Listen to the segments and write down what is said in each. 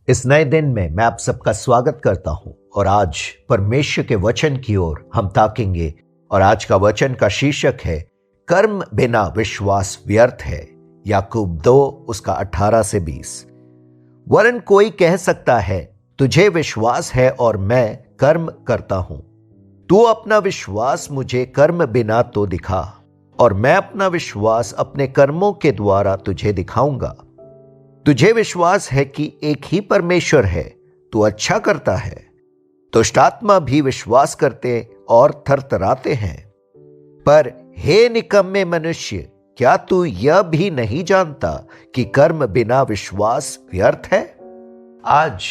इस नए दिन में मैं आप सबका स्वागत करता हूं और आज परमेश्वर के वचन की ओर हम ताकेंगे। और आज का वचन का शीर्षक है कर्म बिना विश्वास व्यर्थ है। याकूब 2 उसका 18 से 20। वरन कोई कह सकता है तुझे विश्वास है और मैं कर्म करता हूं। तू अपना विश्वास मुझे कर्म बिना तो दिखा और मैं अपना विश्वास अपने कर्मों के द्वारा तुझे दिखाऊंगा। तुझे विश्वास है कि एक ही परमेश्वर है, तू अच्छा करता है। दुष्ट आत्मा भी विश्वास करते और थरथराते हैं। पर हे निकम्मे मनुष्य, क्या तू यह भी नहीं जानता कि कर्म बिना विश्वास व्यर्थ है? आज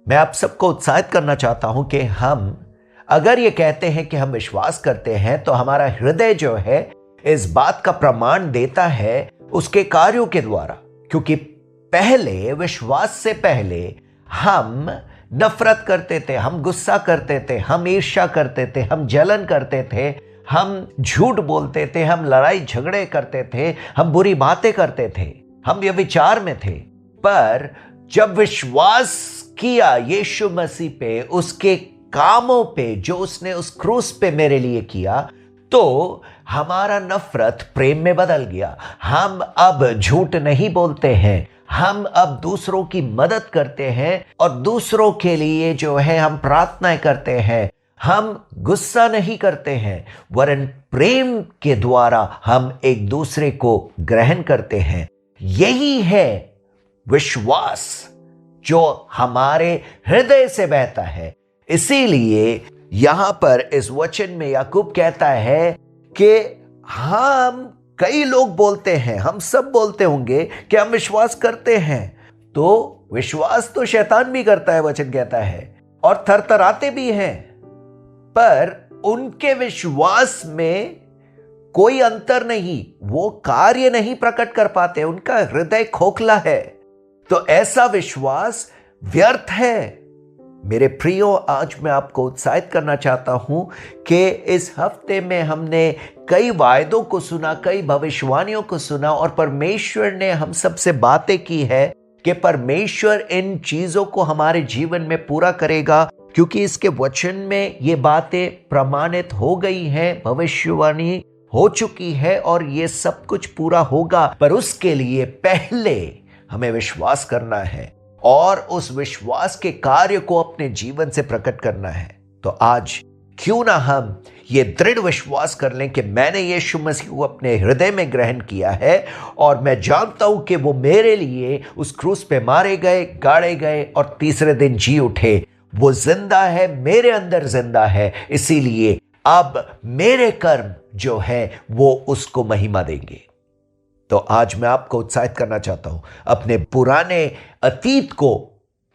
मैं आप सबको उत्साहित करना चाहता हूं कि हम अगर ये कहते हैं कि हम विश्वास करते हैं तो हमारा हृदय जो है इस बात का प्रमाण देता है उसके कार्यों के द्वारा। क्योंकि पहले विश्वास से पहले हम नफरत करते थे, हम गुस्सा करते थे, हम ईर्ष्या करते थे, हम जलन करते थे, हम झूठ बोलते थे, हम लड़ाई झगड़े करते थे, हम बुरी बातें करते थे, हम व्यभिचार में थे। पर जब विश्वास किया यीशु मसीह पे, उसके कामों पे जो उसने उस क्रूस पे मेरे लिए किया, तो हमारा नफरत प्रेम में बदल गया। हम अब झूठ नहीं बोलते हैं, हम अब दूसरों की मदद करते हैं और दूसरों के लिए जो है हम प्रार्थनाएं करते हैं। हम गुस्सा नहीं करते हैं, वरन प्रेम के द्वारा हम एक दूसरे को ग्रहण करते हैं। यही है विश्वास जो हमारे हृदय से बहता है। इसीलिए यहां पर इस वचन में याकूब कहता है कि हम कई लोग बोलते हैं, हम सब बोलते होंगे कि हम विश्वास करते हैं। तो विश्वास तो शैतान भी करता है, वचन कहता है, और थरथराते भी हैं। पर उनके विश्वास में कोई अंतर नहीं, वो कार्य नहीं प्रकट कर पाते, उनका हृदय खोखला है। तो ऐसा विश्वास व्यर्थ है। मेरे प्रियो, आज मैं आपको उत्साहित करना चाहता हूं कि इस हफ्ते में हमने कई वायदों को सुना, कई भविष्यवाणियों को सुना और परमेश्वर ने हम सबसे बातें की है कि परमेश्वर इन चीजों को हमारे जीवन में पूरा करेगा। क्योंकि इसके वचन में ये बातें प्रमाणित हो गई हैं, भविष्यवाणी हो चुकी है और ये सब कुछ पूरा होगा। पर उसके लिए पहले हमें विश्वास करना है और उस विश्वास के कार्य को अपने जीवन से प्रकट करना है। तो आज क्यों ना हम ये दृढ़ विश्वास कर लें कि मैंने यीशु मसीह को अपने हृदय में ग्रहण किया है और मैं जानता हूं कि वो मेरे लिए उस क्रूस पे मारे गए, गाड़े गए और तीसरे दिन जी उठे। वो जिंदा है, मेरे अंदर जिंदा है। इसीलिए अब मेरे कर्म जो है वो उसको महिमा देंगे। तो आज मैं आपको उत्साहित करना चाहता हूं, अपने पुराने अतीत को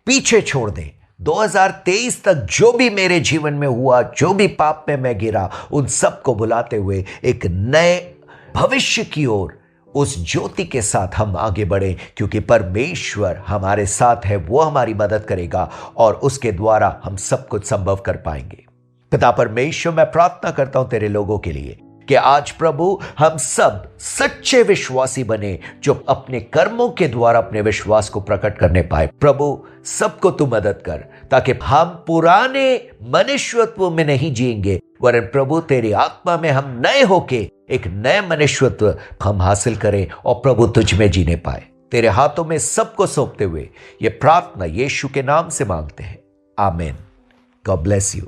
पीछे छोड़ दें। 2023 तक जो भी मेरे जीवन में हुआ, जो भी पाप में मैं गिरा, उन सब को बुलाते हुए एक नए भविष्य की ओर उस ज्योति के साथ हम आगे बढ़ें। क्योंकि परमेश्वर हमारे साथ है, वो हमारी मदद करेगा और उसके द्वारा हम सब कुछ संभव कर पाएंगे। पिता परमेश्वर, मैं प्रार्थना करता हूं तेरे लोगों के लिए कि आज प्रभु हम सब सच्चे विश्वासी बने जो अपने कर्मों के द्वारा अपने विश्वास को प्रकट करने पाए। प्रभु सबको तू मदद कर ताकि हम पुराने मनुष्यत्व में नहीं जिएंगे, वरन प्रभु तेरी आत्मा में हम नए होके एक नए मनुष्यत्व हम हासिल करें और प्रभु तुझ में जीने पाए। तेरे हाथों में सबको सौंपते हुए ये प्रार्थना यीशु के नाम से मांगते हैं, आमीन। God bless you.